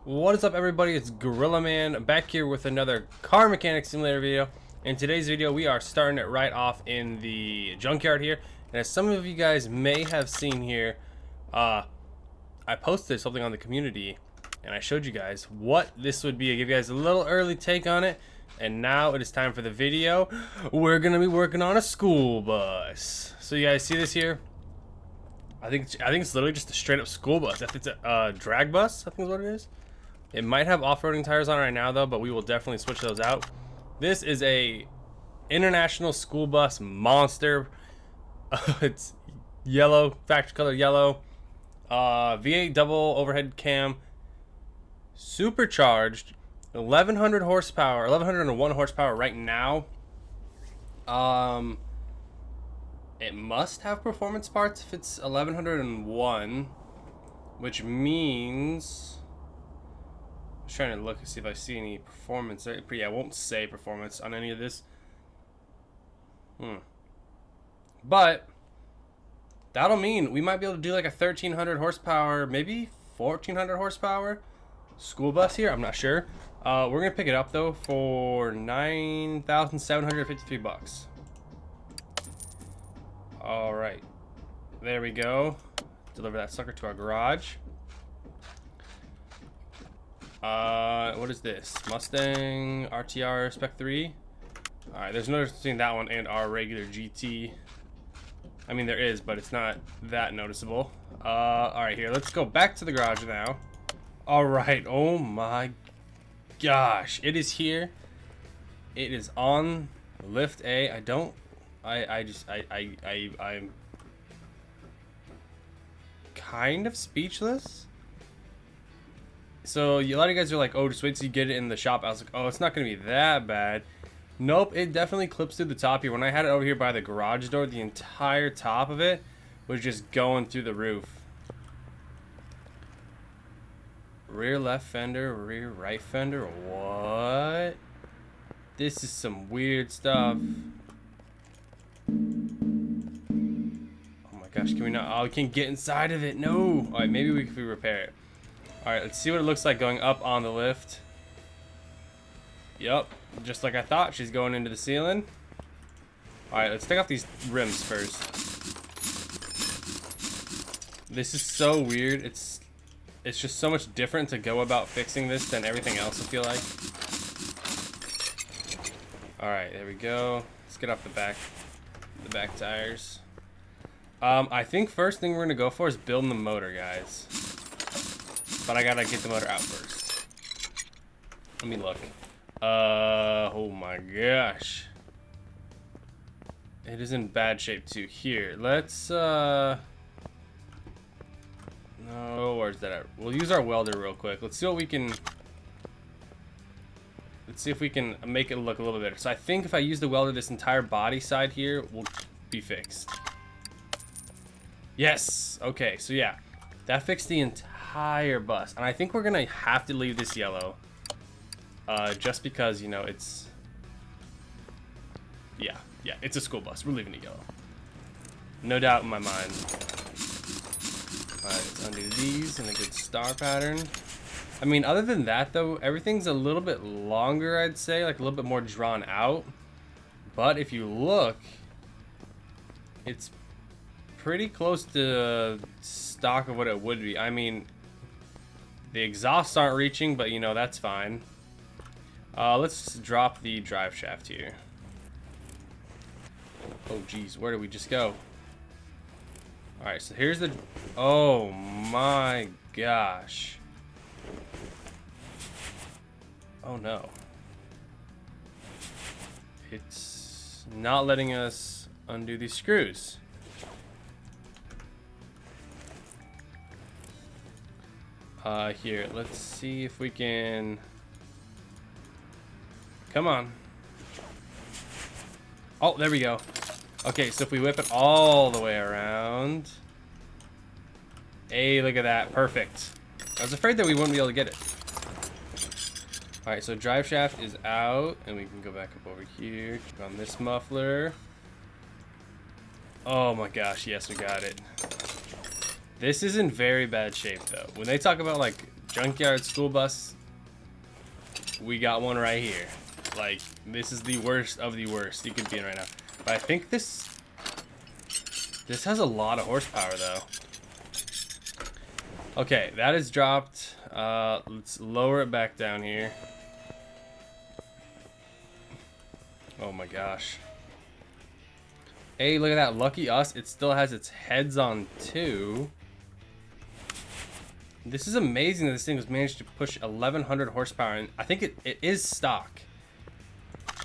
What is up, everybody? It's Gorillaman back here with another car mechanic simulator video. In today's video, we are starting it right off in the junkyard here. And as some of you guys may have seen here, I posted something on the community and I showed you guys what this would be. I gave you guys a little early take on it, and now it is time for the video. We're gonna be working on a school bus. So you guys see this here? I think it's literally just a straight up school bus. I think it's a drag bus, I think is what it is. It might have off-roading tires on right now though, but we will definitely switch those out. This is a international school bus monster. It's yellow, factory color yellow. V8 double overhead cam, supercharged, 1100 horsepower, 1101 horsepower right now. It must have performance parts if it's 1101, which means I'm just trying to look and see if I see any performance. Yeah, I won't say performance on any of this. But that'll mean we might be able to do like a 1300 horsepower, maybe 1400 horsepower school bus here. I'm not sure. We're gonna pick it up though for $9,753. All right, there we go. Deliver that sucker to our garage. What is this? Mustang RTR Spec 3. All right, there's no difference between that one and our regular GT. I mean, there is, but it's not that noticeable. All right, here, let's go back to the garage now. All right, oh my gosh, it is here. It is on lift A. I'm kind of speechless. So a lot of you guys are like, oh, just wait till you get it in the shop. I was like, oh, it's not gonna be that bad. Nope, it definitely clips through the top here. When I had it over here by the garage door, the entire top of it was just going through the roof. Rear left fender, rear right fender. What? This is some weird stuff. Oh my gosh, can we not? Oh, we can't get inside of it. No. All right, maybe we can repair it. All right, let's see what it looks like going up on the lift. Yep, just like I thought, she's going into the ceiling. All right, let's take off these rims first. This is so weird. It's just so much different to go about fixing this than everything else, I feel like. All right, there we go. Let's get off the back tires. I think first thing we're gonna go for is building the motor, guys. But I gotta get the motor out first. Let me look. Oh my gosh. It is in bad shape too. Here, let's, no, where's that at? We'll use our welder real quick. Let's see what we can, let's see if we can make it look a little better. So I think if I use the welder, this entire body side here will be fixed. Yes, okay, so yeah, that fixed the entire bus, and I think we're gonna have to leave this yellow, just because, you know, it's, yeah, it's a school bus. We're leaving it yellow, no doubt in my mind. All right, let's undo these in a good star pattern. I mean, other than that though, everything's a little bit longer, I'd say, like a little bit more drawn out. But if you look, it's pretty close to stock of what it would be. I mean, the exhausts aren't reaching, but you know, that's fine. Let's drop the drive shaft here. Oh geez, where did we just go? All right, so here's the, oh my gosh. Oh no. It's not letting us undo these screws. Here, let's see if we can, come on. Oh, there we go. Okay, so if we whip it all the way around. Hey, look at that, perfect. I was afraid that we wouldn't be able to get it. All right, so drive shaft is out, and we can go back up over here, click on this muffler. Oh my gosh, yes, we got it. This is in very bad shape though. When they talk about like Junkyard school bus. We got one right here. Like, this is the worst of the worst you could be in right now. But I think this has a lot of horsepower though. Okay, that is dropped. Let's lower it back down here. Oh my gosh. Hey, look at that. Lucky us. It still has its heads on too. This is amazing that this thing has managed to push 1100 horsepower. And I think it is stock.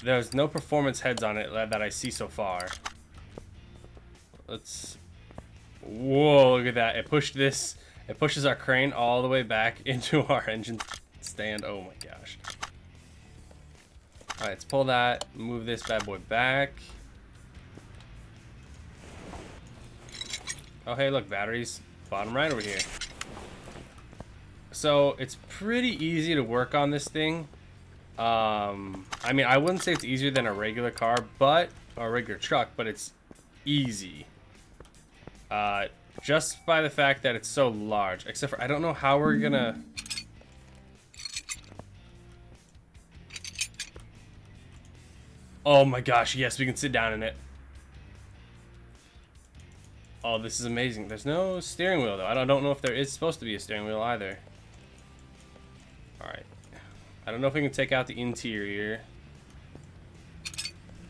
There's no performance heads on it that I see so far. Let's... Whoa, look at that. It pushed this. It pushes our crane all the way back into our engine stand. Oh my gosh. Alright, let's pull that. Move this bad boy back. Oh, hey, look. Batteries bottom right over here. So, it's pretty easy to work on this thing. I mean, I wouldn't say it's easier than a regular car, or a regular truck, but it's easy. Just by the fact that it's so large. Except for, I don't know how we're gonna... Oh my gosh, yes, we can sit down in it. Oh, this is amazing. There's no steering wheel, though. I don't know if there is supposed to be a steering wheel either. Alright. I don't know if we can take out the interior.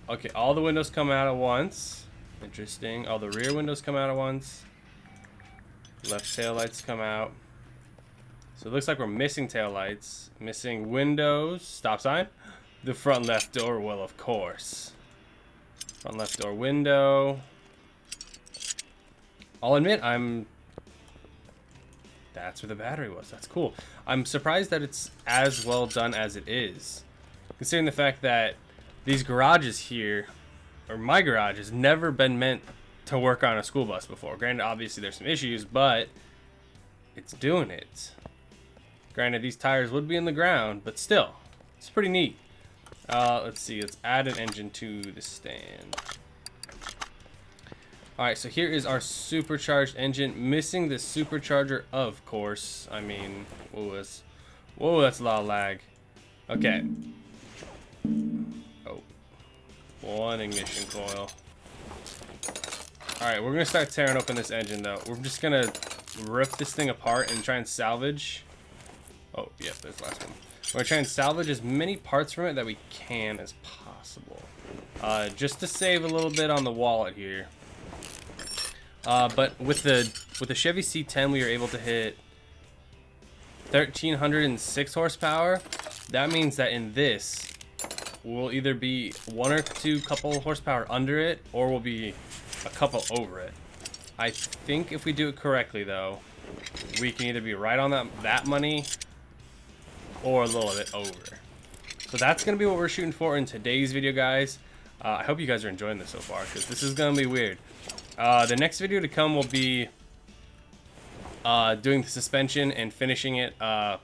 Okay, all the windows come out at once. Interesting. All the rear windows come out at once. Left tail lights come out. So it looks like we're missing tail lights. Missing windows. Stop sign. The front left door, well, of course. Front left door window. I'll admit, that's where the battery was. That's cool. I'm surprised that it's as well done as it is. Considering the fact that these garages here, or my garage, has never been meant to work on a school bus before. Granted, obviously there's some issues, but it's doing it. Granted, these tires would be in the ground, but still, it's pretty neat. Let's see, let's add an engine to the stand. Alright, so here is our supercharged engine. Missing the supercharger, of course. I mean, whoa, that's a lot of lag. Okay. Oh. One ignition coil. Alright, we're going to start tearing open this engine, though. We're just going to rip this thing apart and try and salvage... Oh, yeah, there's the last one. We're going to try and salvage as many parts from it that we can as possible. Just to save a little bit on the wallet here. But with the Chevy C10, we were able to hit 1,306 horsepower. That means that in this, we'll either be one or two couple horsepower under it, or we'll be a couple over it. I think if we do it correctly, though, we can either be right on that money, or a little bit over. So that's going to be what we're shooting for in today's video, guys. I hope you guys are enjoying this so far, because this is going to be weird. The next video to come will be doing the suspension and finishing it up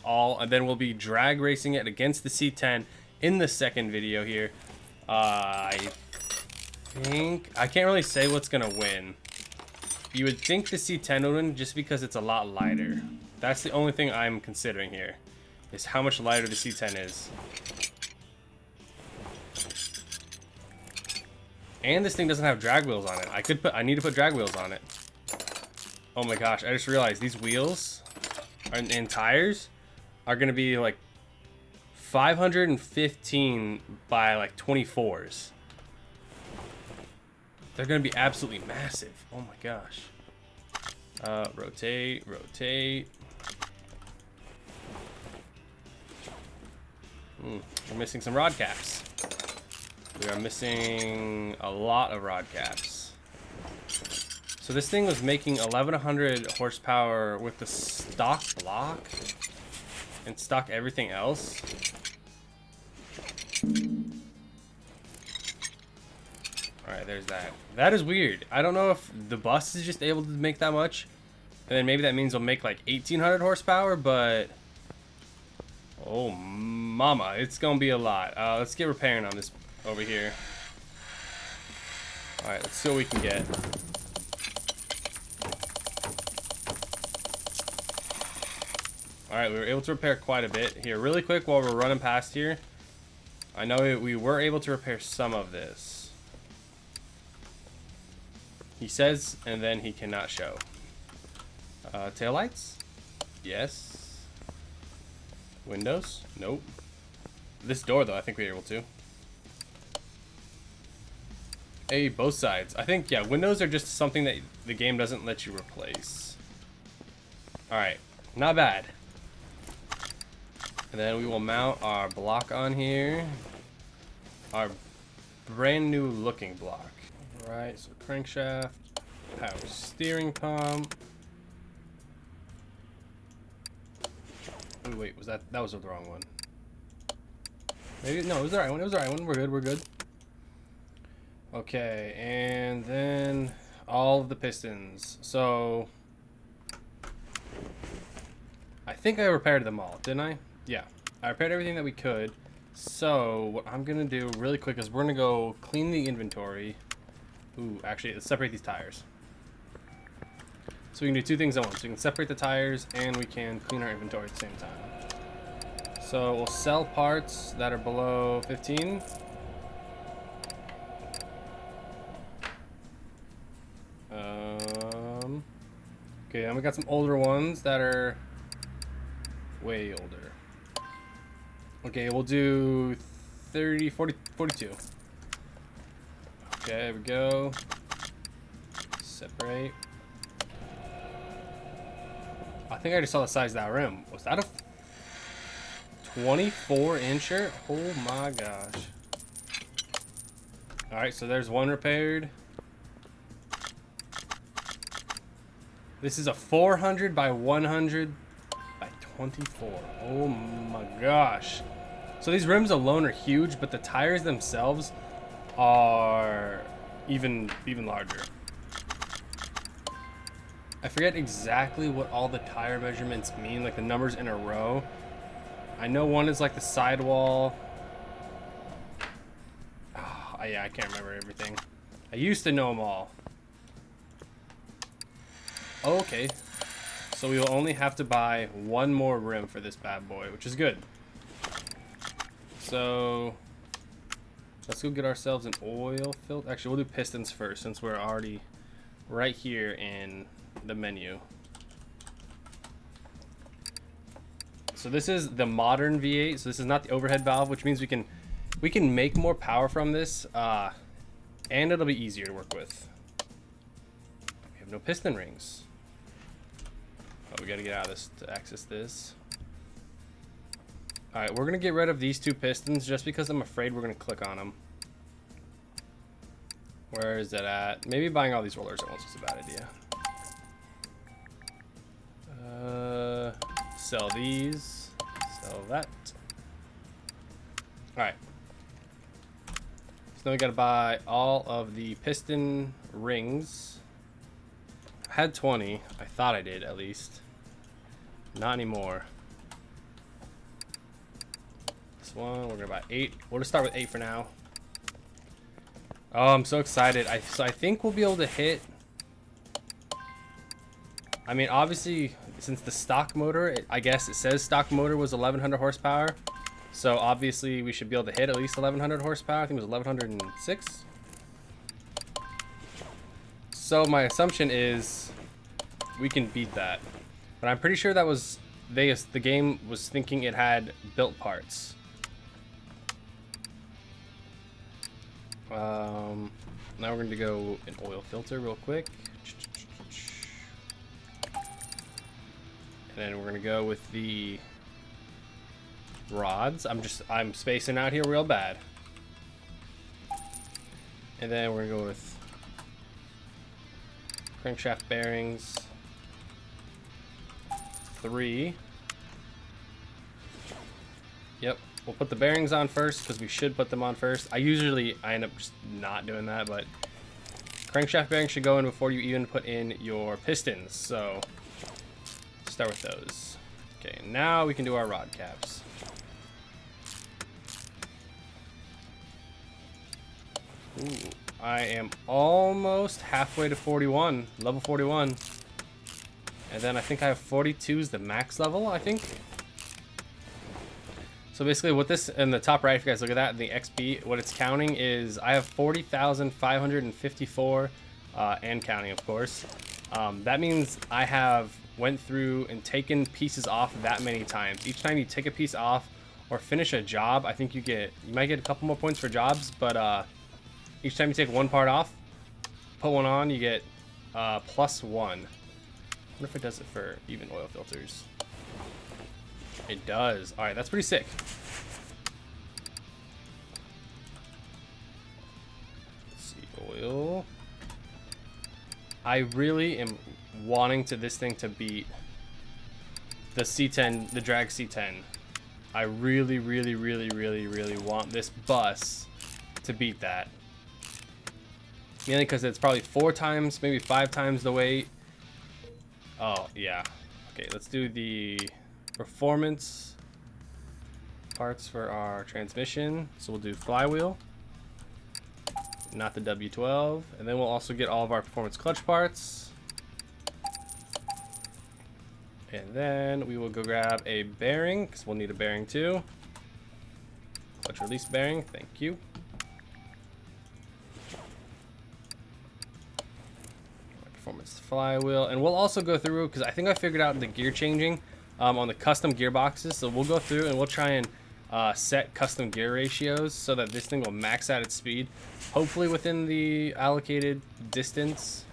all, and then we'll be drag racing it against the C10 in the second video here. I think I can't really say what's gonna win. You would think the C10 would win just because it's a lot lighter. That's the only thing I'm considering here, is how much lighter the C10 is. And this thing doesn't have drag wheels on it. I need to put drag wheels on it. Oh my gosh, I just realized these wheels and tires are gonna be like 515 by like 24s. They're gonna be absolutely massive. Oh my gosh. Rotate. We're missing some rod caps. We are missing a lot of rod caps. So this thing was making 1,100 horsepower with the stock block and stock everything else. Alright, there's that. That is weird. I don't know if the bus is just able to make that much. And then maybe that means we'll make like 1,800 horsepower, but... Oh, mama. It's going to be a lot. Let's get repairing on this over here. Alright, let's see what we can get. All right, we were able to repair quite a bit here. Really quick while we're running past here, I know we were able to repair some of this. He says, and then he cannot show. Taillights? Yes. Windows? Nope. This door, though, I think we were able to. Hey, both sides. I think, yeah, windows are just something that the game doesn't let you replace. Alright, not bad. And then we will mount our block on here. Our brand new looking block. Alright, so crankshaft, power steering pump. Ooh, wait, that was the wrong one. Maybe, no, it was the right one, We're good, we're good. Okay, and then all of the pistons. So I think I repaired them all, didn't I? Yeah, I repaired everything that we could. So what I'm gonna do really quick is we're gonna go clean the inventory. Ooh, actually, let's separate these tires. So we can do two things at once. We can separate the tires and we can clean our inventory at the same time. So we'll sell parts that are below 15. Okay, and we got some older ones that are way older. Okay, we'll do 30, 40, 42. Okay, there we go. Separate. I think I just saw the size of that rim. Was that a 24-incher? Oh my gosh. Alright, so there's one repaired. This is a 400 by 100 by 24. Oh my gosh. So these rims alone are huge, but the tires themselves are even larger. I forget exactly what all the tire measurements mean, like the numbers in a row. I know one is like the sidewall. Oh, yeah, I can't remember everything. I used to know them all. Oh, okay. So we will only have to buy one more rim for this bad boy, which is good. So let's go get ourselves an oil filter. Actually, we'll do pistons first since we're already right here in the menu. So this is the modern V8. So this is not the overhead valve, which means we can make more power from this, and it'll be easier to work with. We have no piston rings. Oh, we gotta get out of this to access this. Alright, we're gonna get rid of these two pistons just because I'm afraid we're gonna click on them. Where is it at? Maybe buying all these rollers at once is a bad idea. Sell these. Sell that. Alright. So now we gotta buy all of the piston rings. I had 20. I thought I did, at least. Not anymore. This one, we're gonna buy 8. We'll just start with 8 for now. Oh, I'm so excited. So I think we'll be able to hit... I mean, obviously, since the stock motor, I guess it says stock motor was 1100 horsepower. So obviously, we should be able to hit at least 1100 horsepower. I think it was 1106. So my assumption is we can beat that. But I'm pretty sure that was the game was thinking it had built parts. Now we're going to go an oil filter real quick. And then we're going to go with the rods. I'm spacing out here real bad. And then we're going to go with crankshaft bearings. 3. Yep. We'll put the bearings on first because we should put them on first. I end up just not doing that, but crankshaft bearings should go in before you even put in your pistons. So start with those. Okay, now we can do our rod caps. Ooh, I am almost halfway to 41, level 41. And then I think I have 42 is the max level, I think. So basically what this, in the top right, if you guys look at that, the XP, what it's counting is I have 40,554 and counting, of course. That means I have went through and taken pieces off that many times. Each time you take a piece off or finish a job, I think you might get a couple more points for jobs, but each time you take one part off, put one on, you get +1. I wonder if it does it for even oil filters. It does. All right, that's pretty sick. Let's see, oil. I really am wanting this thing to beat the C10, the drag C10. I really, really, really, really, really want this bus to beat that. Mainly because it's probably 4 times, maybe 5 times the weight. Oh, yeah. Okay, let's do the performance parts for our transmission. So we'll do flywheel, not the W12, and then we'll also get all of our performance clutch parts. And then we will go grab a bearing, because we'll need a bearing too. Clutch release bearing, thank you. Performance flywheel, and we'll also go through, because I think I figured out the gear changing on the custom gearboxes. So we'll go through and we'll try and set custom gear ratios so that this thing will max out its speed, hopefully within the allocated distance.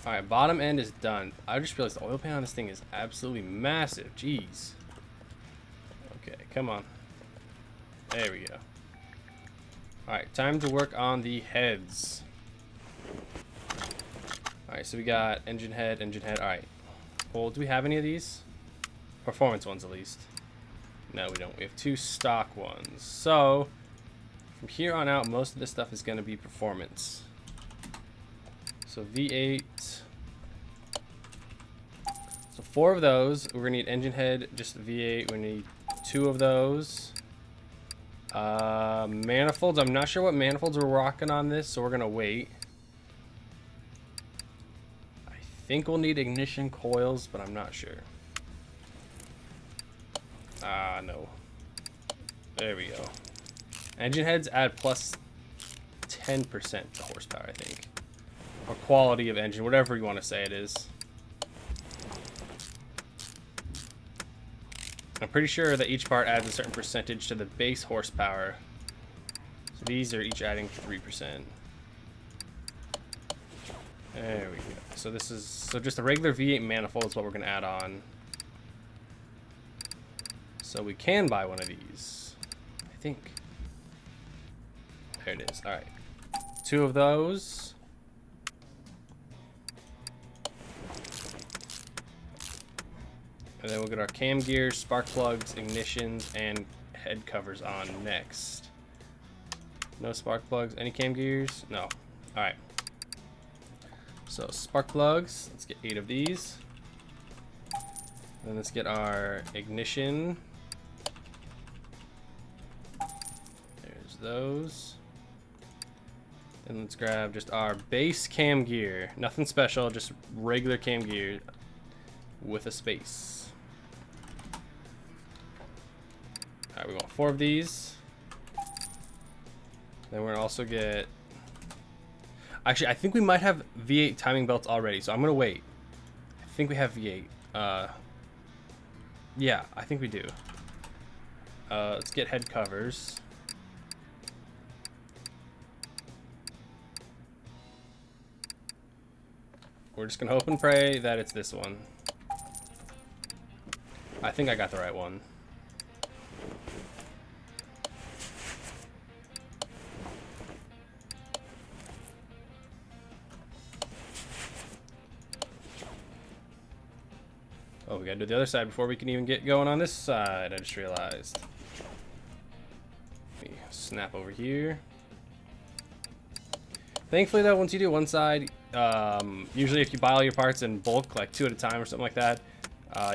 All right, bottom end is done. I just realized the oil pan on this thing is absolutely massive. Jeez. Okay, come on. There we go. All right, time to work on the heads. All right, so we got engine head. All right. Well, do we have any of these? Performance ones, at least. No, we don't. We have 2 stock ones. So, from here on out, most of this stuff is going to be performance. So, V8. So, 4 of those. We're going to need engine head, just V8. We need 2 of those. Manifolds. I'm not sure what manifolds we're rocking on this, so we're going to wait. I think we'll need ignition coils, but I'm not sure. No. There we go. Engine heads add plus 10% to horsepower, I think. Or quality of engine, whatever you want to say it is. I'm pretty sure that each part adds a certain percentage to the base horsepower. So these are each adding 3%. There we go. So this is, so just a regular V8 manifold is what we're going to add on. So we can buy one of these, I think. There it is. All right. 2 of those. And then we'll get our cam gears, spark plugs, ignitions, and head covers on next. No spark plugs. Any cam gears? No. All right. So spark plugs. Let's get 8 of these. Then let's get our ignition. There's those. And let's grab just our base cam gear. Nothing special, just regular cam gear with a space. Alright, we want 4 of these. Then we're gonna also get... Actually, I think we might have V8 timing belts already, so I'm gonna wait. I think we have V8. Yeah, I think we do. Let's get head covers. We're just gonna hope and pray that it's this one. I think I got the right one. Oh, we gotta do the other side before we can even get going on this side, I just realized. Let me snap over here. Thankfully though, once you do one side, usually if you buy all your parts in bulk, like 2 at a time or something like that,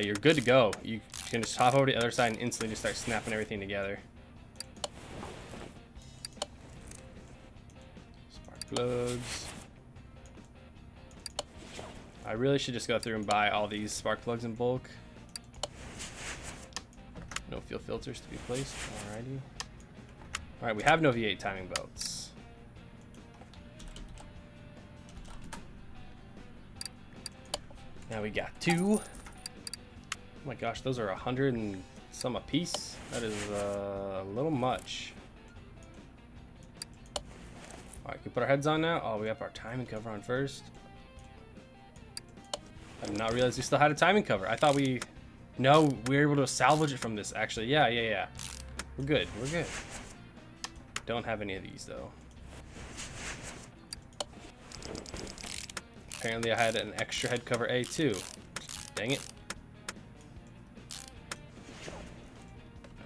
you're good to go. You can just hop over to the other side and instantly just start snapping everything together. Spark plugs. I really should just go through and buy all these spark plugs in bulk. No fuel filters to be placed. Alrighty. Alright, we have no V8 timing belts. Now we got 2. Oh my gosh, those are 100 and some a piece. That is a little much. Alright, can we put our heads on now? Oh, we have our timing cover on first. I did not realize we still had a timing cover. I thought we... No, we were able to salvage it from this, actually. Yeah. We're good. Don't have any of these, though. Apparently, I had an extra head cover A, too. Dang it.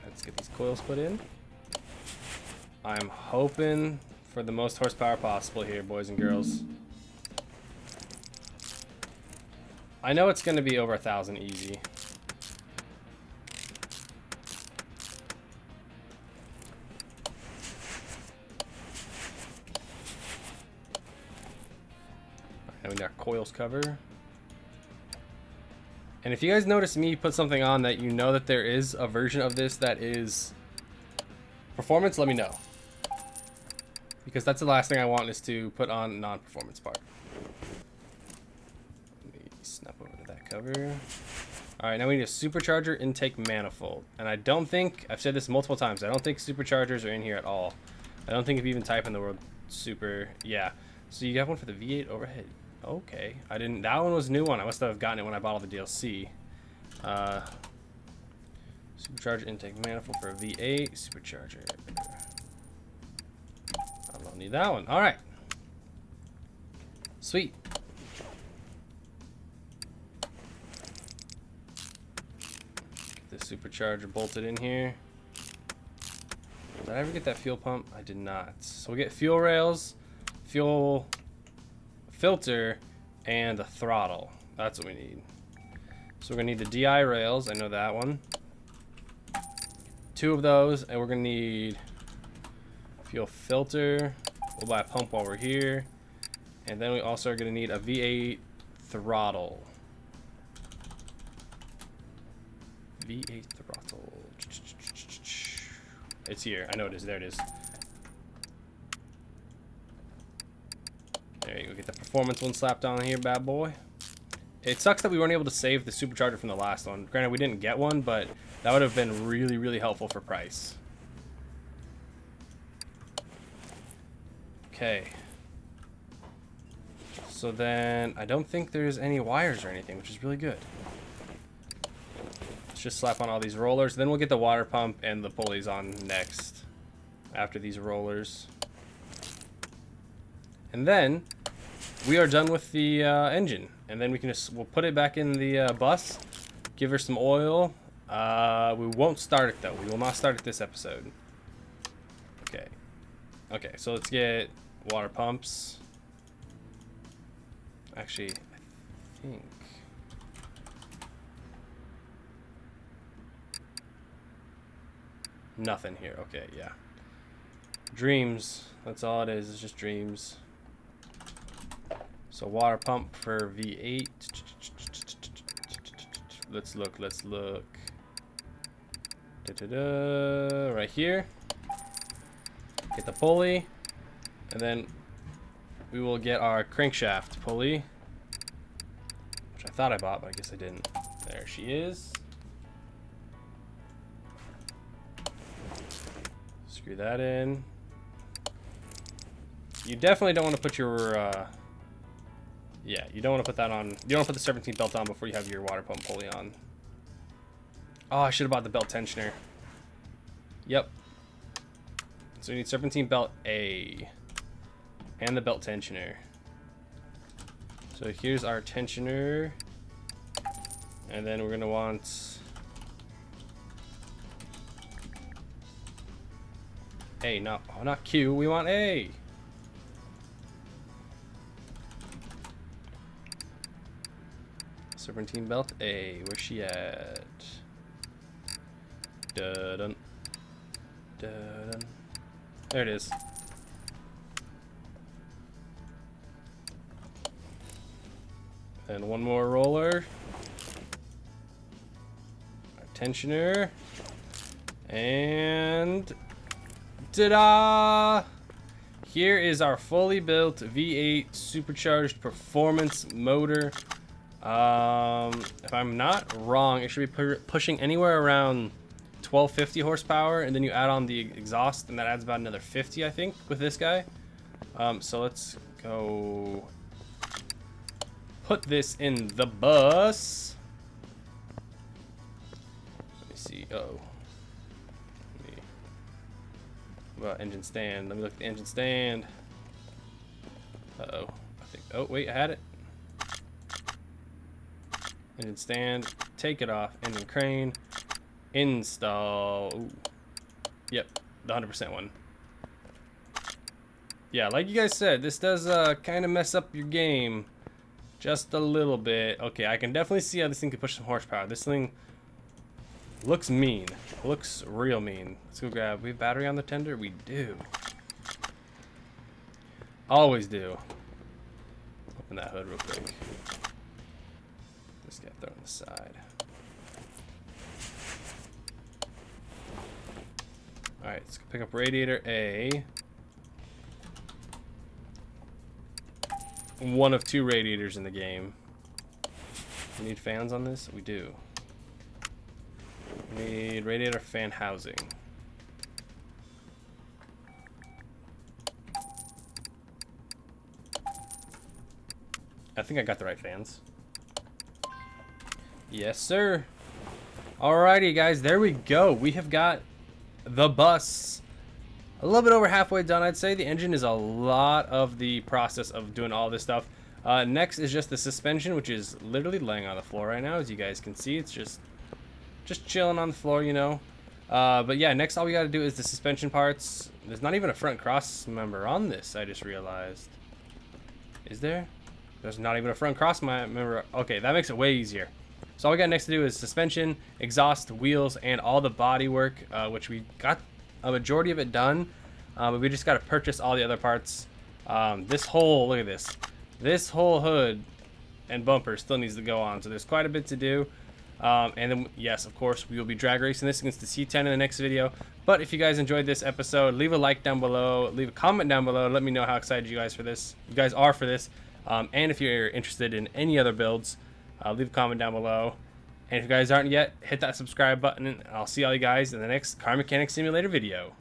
Let's get these coils put in. I'm hoping for the most horsepower possible here, boys and girls. I know it's going to be over 1,000 easy. Now we got our coils cover. And if you guys notice me put something on that you know that there is a version of this that is performance, let me know. Because that's the last thing I want is to put on non-performance part. Snap over to that cover. Alright, now we need a supercharger intake manifold. And I don't think, I've said this multiple times, I don't think superchargers are in here at all. I don't think if you even type in the word super, yeah. So you got one for the V8 overhead. Okay, I didn't, that one was a new one. I must have gotten it when I bought all the DLC. Supercharger intake manifold for a V8, supercharger. I don't need that one. Alright. Sweet. Get the supercharger bolted in here. Did I ever get that fuel pump? I did not. So we get fuel rails, fuel filter, and the throttle. That's what we need. So we're gonna need the DI rails. I know that one. 2 of those, and we're gonna need fuel filter. We'll buy a pump while we're here, and then we also are gonna need a V8 throttle. V8 throttle. It's here. I know it is. There it is. There you go. Get the performance one slapped on here, bad boy. It sucks that we weren't able to save the supercharger from the last one. Granted, we didn't get one, but that would have been really, really helpful for price. Okay. So then, I don't think there's any wires or anything, which is really good. Let's just slap on all these rollers. Then we'll get the water pump and the pulleys on next. After these rollers. And then we are done with the engine, and then we can we'll put it back in the bus, give her some oil. We won't start it though. We will not start it this episode. Okay, so let's get water pumps. Actually, I think nothing here. Okay, yeah. Dreams. That's all it is. It's just dreams. So water pump for V8. Let's look. Da-da-da. Right here. Get the pulley. And then we will get our crankshaft pulley. Which I thought I bought, but I guess I didn't. There she is. Screw that in. You definitely don't want to put your... yeah, you don't want to put that on. You don't want to put the serpentine belt on before you have your water pump pulley on. Oh, I should have bought the belt tensioner. Yep. So we need serpentine belt A. And the belt tensioner. So here's our tensioner. And then we're going to want... A, not Q. We want A. Serpentine belt A. Where's she at? Dun-dun. Dun-dun. There it is. And one more roller. Our tensioner. And ta-da! Here is our fully built V8 supercharged performance motor. If I'm not wrong, it should be pushing anywhere around 1250 horsepower, and then you add on the exhaust, and that adds about another 50, I think, with this guy. So let's go put this in the bus. Let me see. Uh-oh. Well, engine stand. Let me look at the engine stand. Uh-oh. I think. Oh, wait, I had it. Engine stand. Take it off. Engine crane. Install. Ooh. Yep, the 100% one. Yeah, like you guys said, this does kind of mess up your game just a little bit. Okay, I can definitely see how this thing could push some horsepower. This thing looks mean. Looks real mean. Let's go grab. We have battery on the tender? We do. Always do. Open that hood real quick. This guy thrown on the side. Alright, let's pick up radiator A. One of two radiators in the game. We need fans on this? We do. We need radiator fan housing. I think I got the right fans. Yes, sir. Alrighty, guys, there we go. We have got the bus a little bit over halfway done, I'd say. The engine is a lot of the process of doing all this stuff. Next is just the suspension, which is literally laying on the floor right now. As you guys can see, it's just chilling on the floor, you know. But yeah, next all we got to do is the suspension parts. There's not even a front cross member on this, I just realized. Is there? There's not even a front cross member. Okay, that makes it way easier. So all we got next to do is suspension, exhaust, wheels, and all the body work, which we got a majority of it done. But we just got to purchase all the other parts. This whole, look at this. This whole hood and bumper still needs to go on. So there's quite a bit to do. And then, yes, of course, we will be drag racing this against the C10 in the next video. But if you guys enjoyed this episode, leave a like down below. Leave a comment down below. Let me know how excited you guys are for this. And if you're interested in any other builds, leave a comment down below. And if you guys aren't yet, hit that subscribe button. And I'll see all you guys in the next Car Mechanic Simulator video.